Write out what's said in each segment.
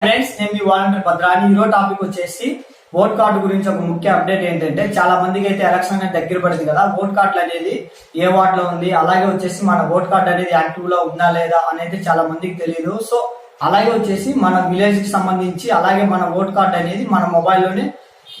Friends, నేను మీ volunteer భద్రాని. ఈరోజు topic వచ్చేసి ఓట్ కార్డు గురించి ఒక ముఖ్య అప్డేట్ ఏంటంటే, చాలా మందికి అయితే ఎలక్షన్ అనేది దగ్గర పడింది కదా. ఓట్ కార్డు అనేది ఏ వార్డ్ లో ఉంది, అలాగే వచ్చేసి మన ఓట్ కార్డు అనేది యాక్టివ్ లో ఉందా లేదా అనేది చాలా మందికి తెలియదు. సో అలాగే వచ్చేసి మన విలేజ్ కి సంబంధించి అలాగే మన ఓట్ కార్డు అనేది మన మొబైల్లోనే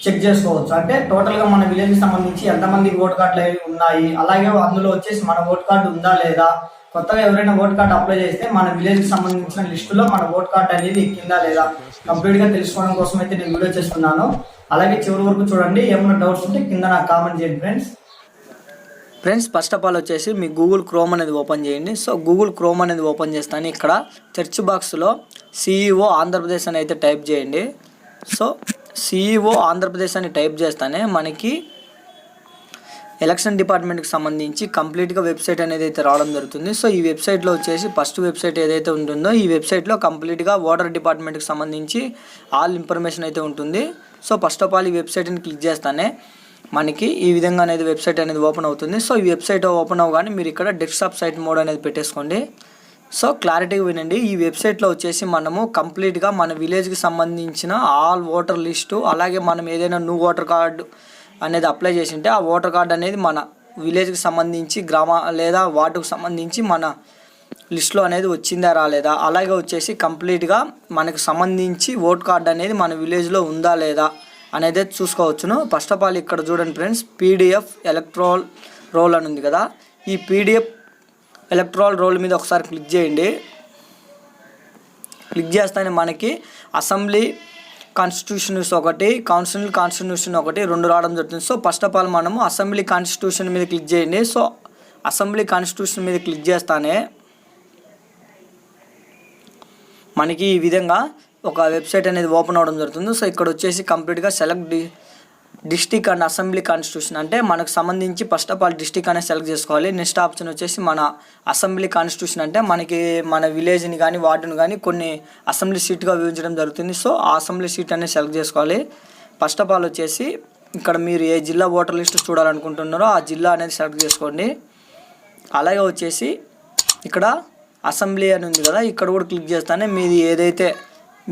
చెక్ చేసుకోవచ్చు. అంటే టోటల్ గా మన విలేజ్ కి సంబంధించి ఎంతమందికి ఓట్ కార్డులు ఉన్నాయి, అలాగే అందులో వచ్చేసి మన ఓట్ కార్డు ఉందా లేదా, కొత్తగా ఎవరైనా ఓట్ కార్డు అప్లై చేస్తే మన విలేజ్ కి సంబంధించిన లిస్టులో మన ఓట్ కార్డు అనేది ఎక్కిందా లేదా కంప్లీట్ గా తెలుసుకోవడం కోసం అయితే నేను వీడియో చేస్తున్నాను. అలాగే చివరి వరకు చూడండి. ఏమైనా డౌట్స్ ఉంటే కింద నాకు కామెంట్ చేయండి ఫ్రెండ్స్. ఫస్ట్ ఆఫ్ ఆల్ వచ్చేసి మీ గూగుల్ క్రోమ్ అనేది ఓపెన్ చేయండి. సో గూగుల్ క్రోమ్ అనేది ఓపెన్ చేస్తాను. ఇక్కడ సెర్చ్ బాక్స్లో సిఇఓ ఆంధ్రప్రదేశ్ అని అయితే టైప్ చేయండి. సో సిఇఓ ఆంధ్రప్రదేశ్ అని టైప్ చేస్తానే మనకి ఎలక్షన్ డిపార్ట్మెంట్కి సంబంధించి కంప్లీట్గా వెబ్సైట్ అనేది అయితే రావడం జరుగుతుంది. సో ఈ వెబ్సైట్లో వచ్చేసి ఫస్ట్ వెబ్సైట్ ఏదైతే ఉంటుందో ఈ వెబ్సైట్లో కంప్లీట్గా ఓటర్ డిపార్ట్మెంట్కి సంబంధించి ఆల్ ఇన్ఫర్మేషన్ అయితే ఉంటుంది. సో ఫస్ట్ ఆఫ్ ఆల్ ఈ వెబ్సైట్ని క్లిక్ చేస్తానే మనకి ఈ విధంగా అనేది వెబ్సైట్ అనేది ఓపెన్ అవుతుంది. సో ఈ వెబ్సైట్ ఓపెన్ అవ్వగానే మీరు ఇక్కడ డెస్క్టాప్ సైట్ మోడ్ అనేది పెట్టేసుకోండి. సో క్లారిటీగా వినండి. ఈ వెబ్సైట్లో వచ్చేసి మనము కంప్లీట్గా మన విలేజ్కి సంబంధించిన ఆల్ ఓటర్ లిస్టు, అలాగే మనం ఏదైనా న్యూ ఓటర్ కార్డు అనేది అప్లై చేసి ఉంటే ఆ ఓటర్ కార్డు అనేది మన విలేజ్కి సంబంధించి లేదా వార్డుకు సంబంధించి మన లిస్టులో అనేది వచ్చిందా రాలేదా, అలాగే వచ్చేసి కంప్లీట్గా మనకు సంబంధించి ఓట్ కార్డు అనేది మన విలేజ్లో ఉందా లేదా అనేది చూసుకోవచ్చును. ఫస్ట్ ఆఫ్ ఆల్ ఇక్కడ చూడండి ఫ్రెండ్స్, పీడిఎఫ్ ఎలక్ట్రల్ రోల్ అని ఉంది కదా. ఈ పీడిఎఫ్ ఎలక్ట్రల్ రోల్ మీద ఒకసారి క్లిక్ చేయండి. క్లిక్ చేస్తేనే మనకి అసెంబ్లీ కాన్స్టిట్యూషన్స్ ఒకటి, కాన్స్టిట్యూషన్ ఒకటి, రెండు రావడం జరుగుతుంది. సో ఫస్ట్ ఆఫ్ ఆల్ మనము అసెంబ్లీ కాన్స్టిట్యూషన్ మీద క్లిక్ చేయండి. సో అసెంబ్లీ కాన్స్టిట్యూషన్ మీద క్లిక్ చేస్తానే మనకి ఈ విధంగా ఒక వెబ్సైట్ అనేది ఓపెన్ అవ్వడం జరుగుతుంది. సో ఇక్కడ వచ్చేసి కంప్లీట్గా select district and assembly constitution అంటే మనకు సంబంధించి ఫస్ట్ ఆఫ్ ఆల్ డిస్టిక్ అనేది సెలెక్ట్ చేసుకోవాలి. నెక్స్ట్ ఆప్షన్ వచ్చేసి మన అసెంబ్లీ కాన్స్టిట్యూషన్ అంటే మనకి మన విలేజ్ని కానీ వార్డుని కానీ కొన్ని అసెంబ్లీ సీట్గా విభజించడం జరుగుతుంది. సో ఆ అసెంబ్లీ సీట్ అనేది సెలెక్ట్ చేసుకోవాలి. ఫస్ట్ ఆఫ్ ఆల్ వచ్చేసి ఇక్కడ మీరు ఏ జిల్లా ఓటర్ లిస్ట్ చూడాలనుకుంటున్నారో ఆ జిల్లా అనేది సెలెక్ట్ చేసుకోండి. అలాగే వచ్చేసి ఇక్కడ అసెంబ్లీ అని ఉంది కదా, ఇక్కడ కూడా క్లిక్ చేస్తానే మీది ఏదైతే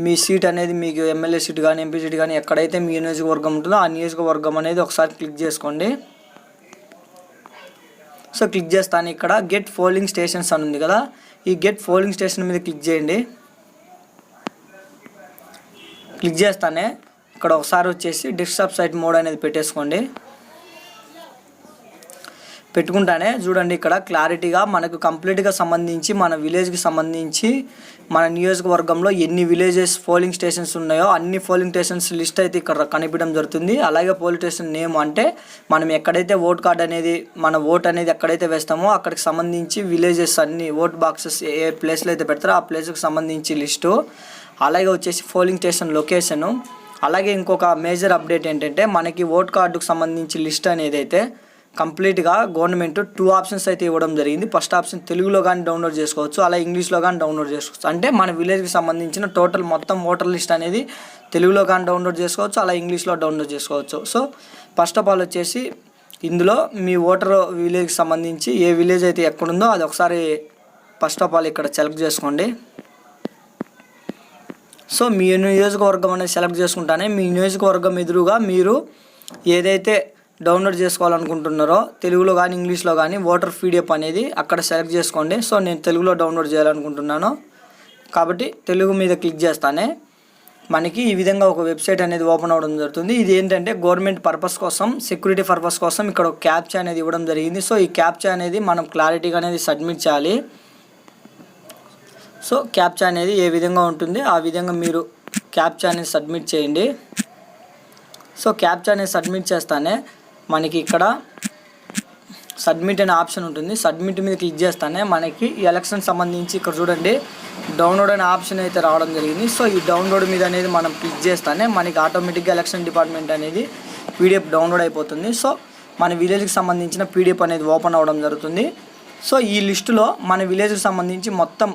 మీ సీట్ అనేది మీకు ఎమ్మెల్యే సీట్ కానీ ఎంపీ సీట్ కానీ ఎక్కడైతే మీ నియోజకవర్గం ఉంటుందో ఆ నియోజకవర్గం అనేది ఒకసారి క్లిక్ చేసుకోండి. సో క్లిక్ చేస్తాను. ఇక్కడ గెట్ పోలింగ్ స్టేషన్స్ అని ఉంది కదా, ఈ గెట్ పోలింగ్ స్టేషన్ మీద క్లిక్ చేయండి. క్లిక్ చేస్తానే ఇక్కడ ఒకసారి వచ్చేసి డెస్క్టాప్ సైట్ మోడ్ అనేది పెట్టేసుకోండి. పెట్టుకుంటానే చూడండి ఇక్కడ క్లారిటీగా మనకు కంప్లీట్గా సంబంధించి మన విలేజ్కి సంబంధించి మన నియోజకవర్గంలో ఎన్ని విలేజెస్ పోలింగ్ స్టేషన్స్ ఉన్నాయో అన్ని పోలింగ్ స్టేషన్స్ లిస్ట్ అయితే ఇక్కడ కనిపించడం జరుగుతుంది. అలాగే పోలింగ్ స్టేషన్ నేమ్ అంటే మనం ఎక్కడైతే ఓట్ కార్డ్ అనేది మన ఓట్ అనేది ఎక్కడైతే వేస్తామో అక్కడికి సంబంధించి విలేజెస్ అన్ని ఓట్ బాక్సెస్ ఏ ప్లేస్లో అయితే పెడతారో ఆ ప్లేస్కి సంబంధించి లిస్టు, అలాగే వచ్చేసి పోలింగ్ స్టేషన్ లొకేషను. అలాగే ఇంకొక మేజర్ అప్డేట్ ఏంటంటే మనకి ఓట్ కార్డుకు సంబంధించి లిస్ట్ అనేది అయితే కంప్లీట్గా గవర్నమెంట్ 2 ఆప్షన్స్ అయితే ఇవ్వడం జరిగింది. ఫస్ట్ ఆప్షన్ తెలుగులో కానీ డౌన్లోడ్ చేసుకోవచ్చు, అలా ఇంగ్లీష్లో కానీ డౌన్లోడ్ చేసుకోవచ్చు. అంటే మన విలేజ్కి సంబంధించిన టోటల్ మొత్తం ఓటర్ లిస్ట్ అనేది తెలుగులో కానీ డౌన్లోడ్ చేసుకోవచ్చు, అలా ఇంగ్లీష్లో డౌన్లోడ్ చేసుకోవచ్చు. సో ఫస్ట్ ఆఫ్ ఆల్ వచ్చేసి ఇందులో మీ ఓటర్ విలేజ్కి సంబంధించి ఏ విలేజ్ అయితే ఎక్కడుందో అది ఒకసారి ఫస్ట్ ఆఫ్ ఆల్ ఇక్కడ సెలెక్ట్ చేసుకోండి. సో మీ నియోజకవర్గం అనేది సెలెక్ట్ చేసుకుంటానే మీ నియోజకవర్గం ఎదురుగా మీరు ఏదైతే డౌన్లోడ్ చేసుకోవాలనుకుంటున్నారో తెలుగులో కానీ ఇంగ్లీష్లో కానీ ఓటర్ పీడిఎఫ్ అనేది అక్కడ సెలెక్ట్ చేసుకోండి. సో నేను తెలుగులో డౌన్లోడ్ చేయాలనుకుంటున్నాను కాబట్టి తెలుగు మీద క్లిక్ చేస్తానే మనకి ఈ విధంగా ఒక వెబ్సైట్ అనేది ఓపెన్ అవ్వడం జరుగుతుంది. ఇది ఏంటంటే గవర్నమెంట్ పర్పస్ కోసం, సెక్యూరిటీ పర్పస్ కోసం ఇక్కడ ఒక క్యాప్చా అనేది ఇవ్వడం జరిగింది. సో ఈ క్యాప్చా అనేది మనం క్లారిటీగా అనేది సబ్మిట్ చేయాలి. సో క్యాప్చా అనేది ఏ విధంగా ఉంటుంది ఆ విధంగా మీరు క్యాప్చా అనేది సబ్మిట్ చేయండి. సో క్యాప్చా అనేది సబ్మిట్ చేస్తానే మనకి ఇక్కడ సబ్మిట్ అనే ఆప్షన్ ఉంటుంది. సబ్మిట్ మీద క్లిక్ చేస్తానే మనకి ఈ ఎలక్షన్ సంబంధించి ఇక్కడ చూడండి డౌన్లోడ్ అనే ఆప్షన్ అయితే రావడం జరిగింది. సో ఈ డౌన్లోడ్ మీద అనేది మనం క్లిక్ చేస్తానే మనకి ఆటోమేటిక్గా ఎలక్షన్ డిపార్ట్మెంట్ అనేది పీడిఎఫ్ డౌన్లోడ్ అయిపోతుంది. సో మన విలేజ్కి సంబంధించిన పీడిఎఫ్ అనేది ఓపెన్ అవ్వడం జరుగుతుంది. సో ఈ లిస్టులో మన విలేజ్కి సంబంధించి మొత్తం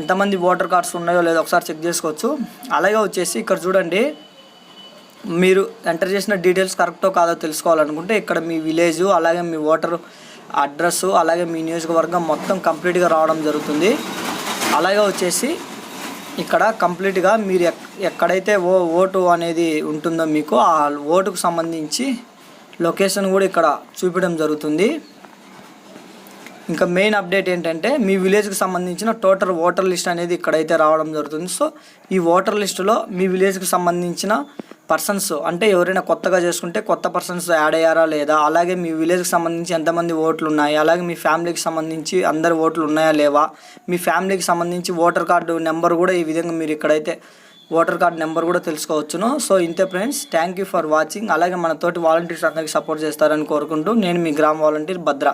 ఎంతమంది ఓటర్ కార్డ్స్ ఉన్నాయో లేదో ఒకసారి చెక్ చేసుకోవచ్చు. అలాగే వచ్చేసి ఇక్కడ చూడండి మీరు ఎంటర్ చేసిన డీటెయిల్స్ కరెక్టో కాదో తెలుసుకోవాలనుకుంటే ఇక్కడ మీ విలేజు అలాగే మీ ఓటర్ అడ్రస్ అలాగే మీ నియోజకవర్గం మొత్తం కంప్లీట్గా రావడం జరుగుతుంది. అలాగే వచ్చేసి ఇక్కడ కంప్లీట్గా మీరు ఎక్కడైతే ఓటు అనేది ఉంటుందో మీకు ఆ ఓటుకు సంబంధించి లొకేషన్ కూడా ఇక్కడ చూపించడం జరుగుతుంది. ఇంకా మెయిన్ అప్డేట్ ఏంటంటే మీ విలేజ్కి సంబంధించిన టోటల్ ఓటర్ లిస్ట్ అనేది ఇక్కడైతే రావడం జరుగుతుంది. సో ఈ ఓటర్ లిస్టులో మీ విలేజ్కి సంబంధించిన పర్సన్స్ అంటే ఎవరైనా కొత్తగా చేసుకుంటే కొత్త పర్సన్స్ యాడ్ అయ్యారా లేదా, అలాగే మీ విలేజ్కి సంబంధించి ఎంతమంది ఓట్లు ఉన్నాయి, అలాగే మీ ఫ్యామిలీకి సంబంధించి అందరి ఓట్లు ఉన్నాయా లేవా, మీ ఫ్యామిలీకి సంబంధించి ఓటర్ కార్డు నెంబర్ కూడా ఈ విధంగా మీరు ఇక్కడైతే ఓటర్ కార్డు నెంబర్ కూడా తెలుసుకోవచ్చును. సో ఇంతే friends, thank you for watching. అలాగే మన తోటి వాలంటీర్స్ అందరికీ సపోర్ట్ చేస్తారని కోరుకుంటూ నేను మీ గ్రామ వాలంటీర్ భద్ర.